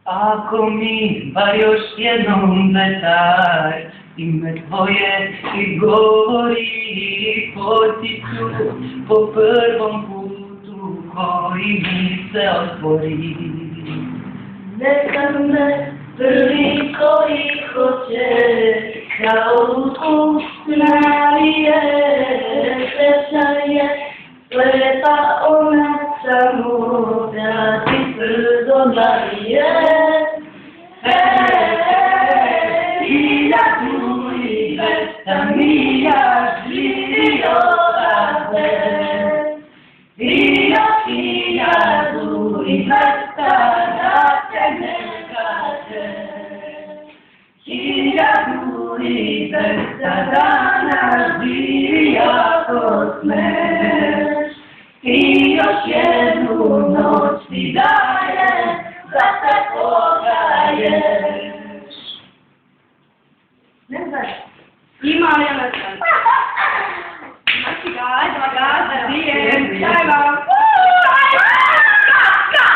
Ako mi bar još jednom detalj ime tvoje izgovori, potiću po prvom putu koji mi se otvori. Neka me prvi koji hoće, kao ruku navije, sreća je slepa ona samo da ti brzo navije. Hiljadu i 200 milja živio ovdje, i još 1200 da te ne kaže. 1200 dana živi ako smeš, i još jednu noć ti daje da se pogaješ. Ne znaš? Ima li ona sam? Znači ga, ajde,